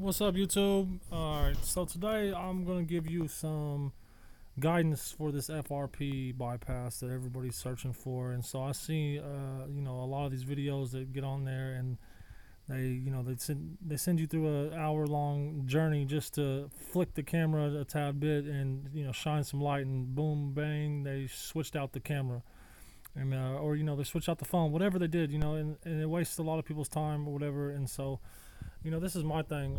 What's up, YouTube? Alright, so today I'm going to give you some guidance for this FRP bypass that everybody's searching for. And so I see, a lot of these videos that get on there and they send you through an hour-long journey just to flick the camera a tad bit and, shine some light, and boom, bang, they switched out the camera. And, or, they switched out the phone, whatever they did, and it wastes a lot of people's time or whatever. And so, this is my thing.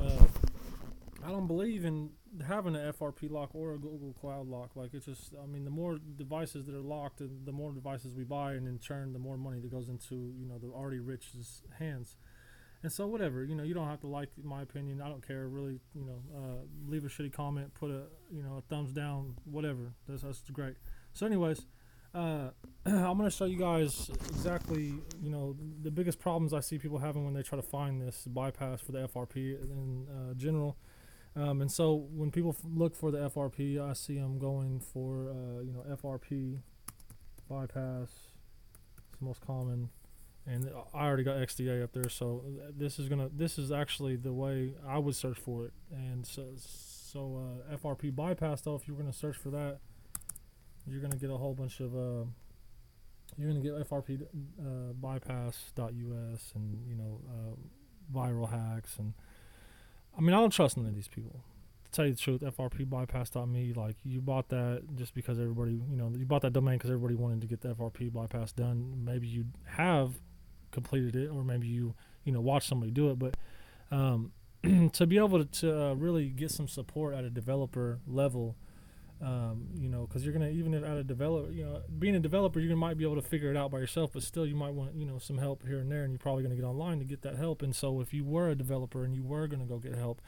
I don't believe in having an FRP lock or a Google Cloud lock. Like, it's just, the more devices that are locked, the more devices we buy, and in turn, the more money that goes into, the already rich's hands. And so, whatever, you don't have to like my opinion. I don't care, really. Leave a shitty comment, put a thumbs down, whatever. That's great. So, anyways, I'm going to show you guys exactly, the biggest problems I see people having when they try to find this bypass for the FRP in general. And so when people look for the FRP, I see them going for, FRP bypass. It's the most common. And I already got XDA up there, so this is actually the way I would search for it. And so FRP bypass, though, if you're going to search for that, you're going to get a whole bunch of you're going to get FRP bypass.us and viral hacks. And I don't trust none of these people, to tell you the truth. FRP bypass.me, like, you bought that just because everybody, you bought that domain because everybody wanted to get the FRP bypass done. Maybe you have completed it, or maybe you watch somebody do it, but to be able to really get some support at a developer level, because you're gonna, even if at a developer, being a developer, you might be able to figure it out by yourself, but still you might want some help here and there, and you're probably gonna get online to get that help. And so if you were a developer and you were gonna go get help,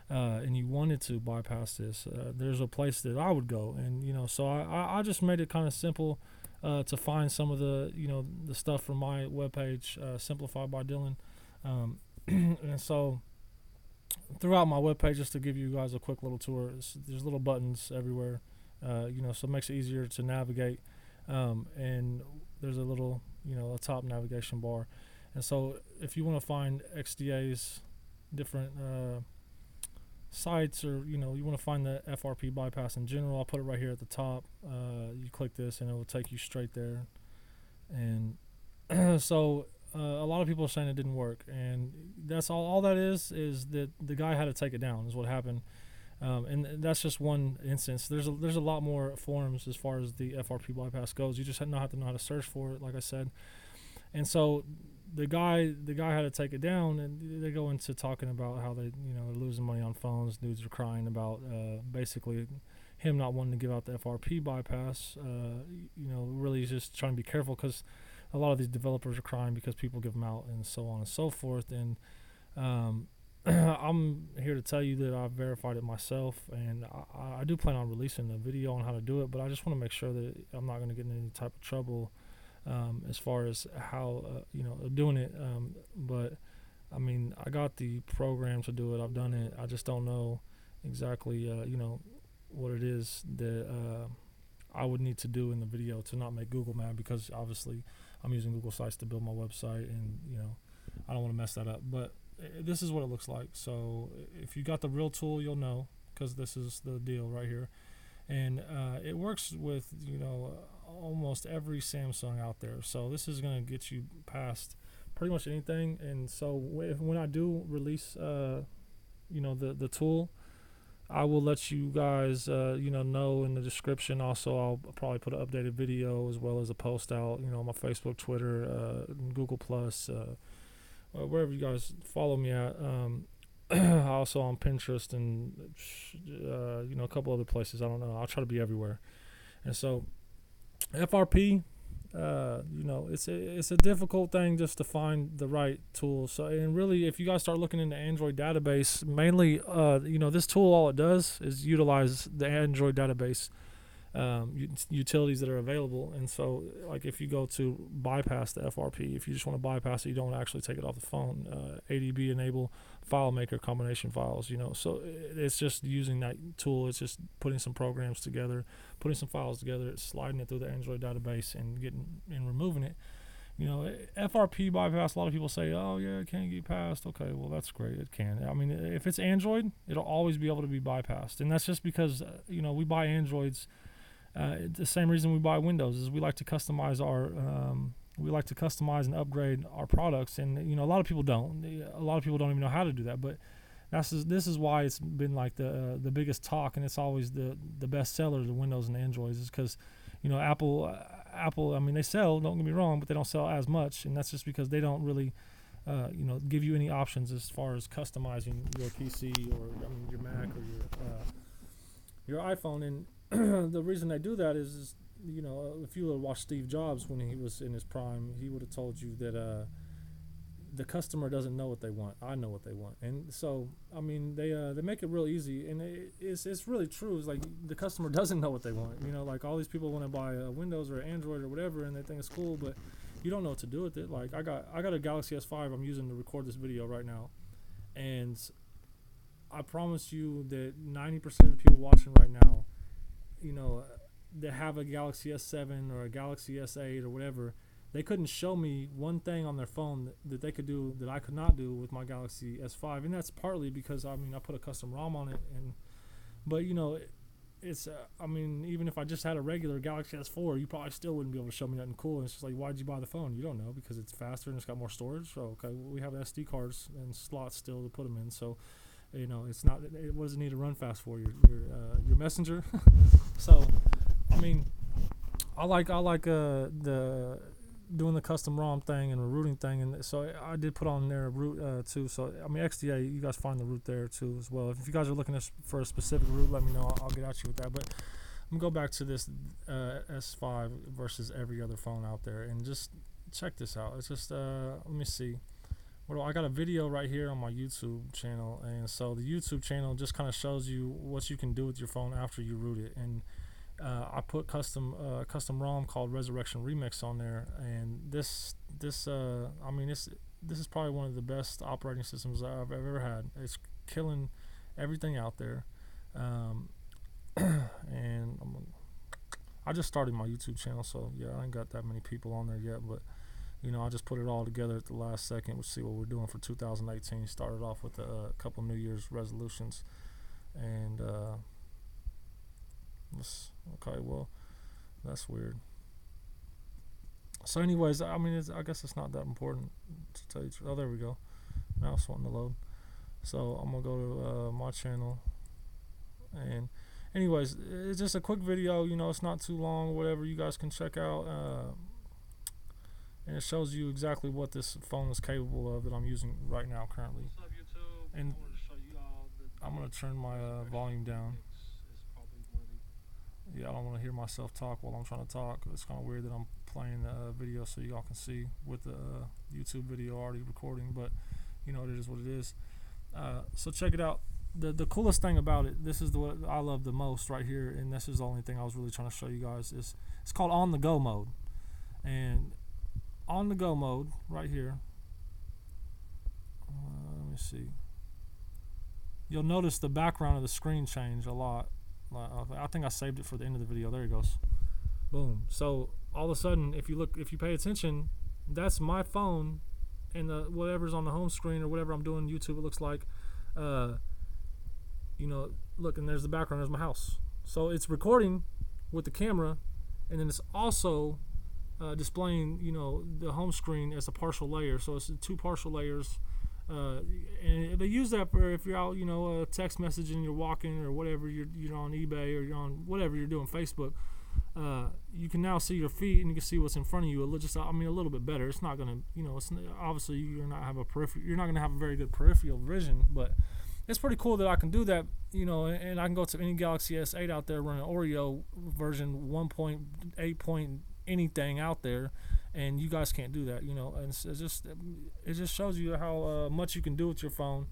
and you wanted to bypass this, there's a place that I would go. And so I just made it kind of simple to find some of the the stuff from my webpage, Simplified by Dylan. And so throughout my webpage, just to give you guys a quick little tour, there's little buttons everywhere, so it makes it easier to navigate. And there's a little, a top navigation bar. And so if you want to find XDA's different sites, or you want to find the FRP bypass in general, I'll put it right here at the top. You click this and it will take you straight there. And so a lot of people are saying it didn't work, and that's all that is that the guy had to take it down, is what happened. And that's just one instance. There's a lot more forums as far as the FRP bypass goes. You just have to know how to search for it, like I said. And so the guy had to take it down, and they go into talking about how they they're losing money on phones. Dudes are crying about basically him not wanting to give out the FRP bypass. Really just trying to be careful, because a lot of these developers are crying because people give them out, and so on and so forth. And I'm here to tell you that I've verified it myself, and I do plan on releasing a video on how to do it, but I just want to make sure that I'm not going to get in any type of trouble as far as how doing it. But I got the program to do it. I've done it. I just don't know exactly what it is that I would need to do in the video to not make Google mad, because obviously I'm using Google Sites to build my website, and I don't want to mess that up. But this is what it looks like. So if you got the real tool, you'll know, because this is the deal right here. And it works with almost every Samsung out there. So this is going to get you past pretty much anything. And so when I do release the tool, I will let you guys know in the description. Also, I'll probably put an updated video as well as a post out on my Facebook, Twitter, Google Plus, wherever you guys follow me at. Also on Pintrest and a couple other places. I don't know. I'll try to be everywhere. And so FRP, it's a difficult thing just to find the right tool. So, and really, if you guys start looking into Android database, mainly this tool, all it does is utilize the Android database utilities that are available. And so, like, if you go to bypass the FRP, if you just want to bypass it, you don't actually take it off the phone. ADB enable file maker combination files, so it's just using that tool. It's just putting some programs together, putting some files together, sliding it through the Android database, and removing it. you know, FRP bypass, a lot of people say, oh yeah, it can't get passed. Okay, well that's great, it can. I mean, if it's Android, it'll always be able to be bypassed, and that's just because you know, we buy Androids. The same reason we buy Windows is we like to customize and upgrade our products, and you know, a lot of people don't. A lot of people don't even know how to do that, but this is why it's been like the biggest talk, and it's always the best sellers of Windows and Androids, is because, you know, Apple, I mean, they sell, don't get me wrong, but they don't sell as much, and that's just because they don't really, you know, give you any options as far as customizing your PC or, I mean, your Mac or your iPhone. And the reason they do that is, you know, if you would watch Steve Jobs when he was in his prime, he would have told you that the customer doesn't know what they want. I know what they want. And so, I mean, they make it real easy, and it's really true. It's like the customer doesn't know what they want. You know, like all these people want to buy a Windows or Android or whatever, and they think it's cool, but you don't know what to do with it. Like I got a Galaxy S5 I'm using to record this video right now, and I promise you that 90% of the people watching right now, you know, that have a Galaxy S7 or a Galaxy S8 or whatever, they couldn't show me one thing on their phone that they could do that I could not do with my Galaxy S5, and that's partly because, I mean, I put a custom ROM on it, but you know, it's I mean, even if I just had a regular Galaxy S4, you probably still wouldn't be able to show me nothing cool. And it's just like, why'd you buy the phone? You don't know, because it's faster and it's got more storage. So okay, well, we have SD cards and slots still to put them in, so you know, it's not, what does it need to run fast for? Your Messenger. So I mean, I like the doing the custom ROM thing and the rooting thing, and so I did put on there a root too. So I mean, XDA, you guys find the root there too as well. If you guys are looking for a specific root, let me know. I'll get at you with that. But I'm gonna go back to this S5 versus every other phone out there, and just check this out. It's just let me see. I got a video right here on my YouTube channel, and so the YouTube channel just kind of shows you what you can do with your phone after you root it. And I put custom ROM called Resurrection Remix on there, and this I mean, this is probably one of the best operating systems I've ever had. It's killing everything out there, and I just started my YouTube channel, so yeah, I ain't got that many people on there yet, but you know, I just put it all together at the last second. We'll see what we're doing for 2018. Started off with a couple New Year's resolutions, and okay, well, that's weird. So anyways, I mean, I guess it's not that important to tell you. Oh, there we go. Now it's wanting to load. So I'm gonna go to my channel, and anyways, it's just a quick video. You know, it's not too long. Whatever, you guys can check out, and it shows you exactly what this phone is capable of that I'm using right now currently. What's up, YouTube? And I want to show you all I'm gonna turn my volume down. Yeah, I don't want to hear myself talk while I'm trying to talk. It's kind of weird that I'm playing the video so y'all can see with the YouTube video already recording, but you know, it is what it is. So check it out. The coolest thing about it, this is what I love the most right here, and this is the only thing I was really trying to show you guys, is it's called on the go mode. And on the go mode right here, let me see, you'll notice the background of the screen change a lot. I think I saved it for the end of the video. There it goes. Boom. So all of a sudden, if you pay attention, that's my phone, and whatever's on the home screen or whatever I'm doing YouTube, it looks like, you know, look, and there's the background, there's my house. So it's recording with the camera, and then it's also displaying, you know, the home screen as a partial layer. So it's two partial layers. And they use that for if you're out, you know, text messaging, you're walking or whatever, you're on eBay or you're on whatever you're doing, Facebook. You can now see your feet and you can see what's in front of you. I mean, a little bit better. It's not gonna, you know, obviously you're not gonna have a very good peripheral vision, but it's pretty cool that I can do that, you know, and I can go to any Galaxy S8 out there running Oreo version 1.8 anything out there, and you guys can't do that, you know. And it just shows you how much you can do with your phone,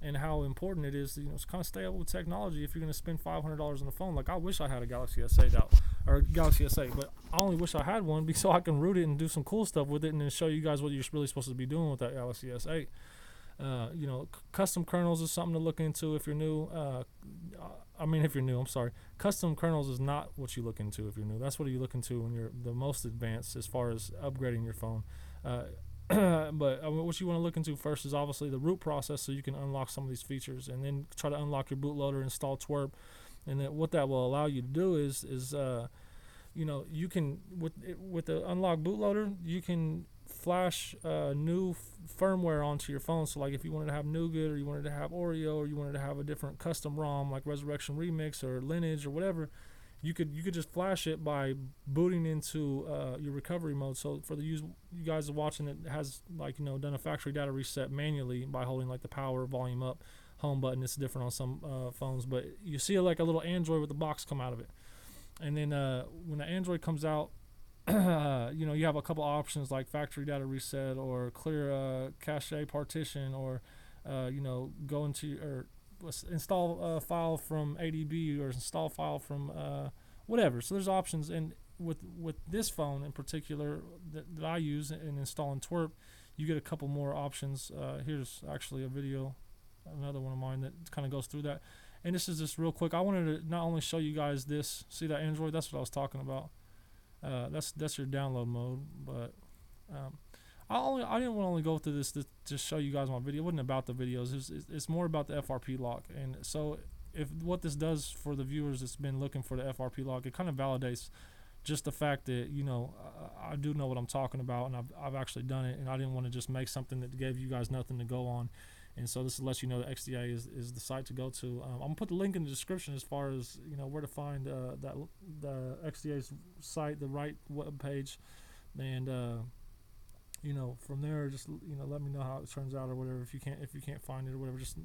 and how important it is to, you know, kind of stay up with technology if you're going to spend $500 on the phone. Like, I wish I had a Galaxy S8 out, or Galaxy S8, but I only wish I had one so I can root it and do some cool stuff with it, and then show you guys what you're really supposed to be doing with that Galaxy S8. You know, custom kernels is something to look into if you're new. If you're new, I'm sorry. Custom kernels is not what you look into if you're new. That's what you look into when you're the most advanced as far as upgrading your phone. But what you want to look into first is obviously the root process, so you can unlock some of these features, and then try to unlock your bootloader, install Twrp, and then what that will allow you to do is you can with the unlock bootloader, you can flash new firmware onto your phone. So like if you wanted to have Nougat, or you wanted to have Oreo, or you wanted to have a different custom ROM like Resurrection Remix or Lineage or whatever, you could just flash it by booting into your recovery mode. So for you guys watching, it has done a factory data reset manually by holding like the power, volume up, home button. It's different on some phones, but you see like a little Android with the box come out of it. And then when the Android comes out, you have a couple options like factory data reset, or clear cache partition, or go into or install a file from ADB, or install file from whatever. So there's options, and with this phone in particular that I use in installing Twrp, you get a couple more options. Here's actually a video, another one of mine that kind of goes through that. And this is just real quick. I wanted to not only show you guys this. See that Android? That's what I was talking about. That's your download mode. But I didn't want to only go through this to just show you guys my video. It wasn't about the videos. It's more about the FRP lock. And so if what this does for the viewers that's been looking for the FRP lock, it kind of validates just the fact that I do know what I'm talking about, and I've actually done it. And I didn't want to just make something that gave you guys nothing to go on. And so this lets you know that XDA is the site to go to. I'm gonna put the link in the description as far as where to find the XDA's site, the right web page, and from there just let me know how it turns out or whatever. If you can't find it or whatever, just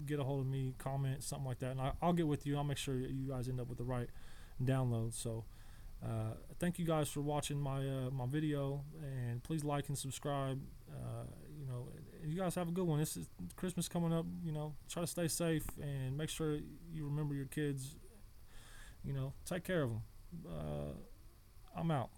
get a hold of me, comment something like that, and I'll get with you. I'll make sure you guys end up with the right download. So thank you guys for watching my video, and please like and subscribe. You guys have a good one. This is Christmas coming up. Try to stay safe and make sure you remember your kids. Take care of them. I'm out.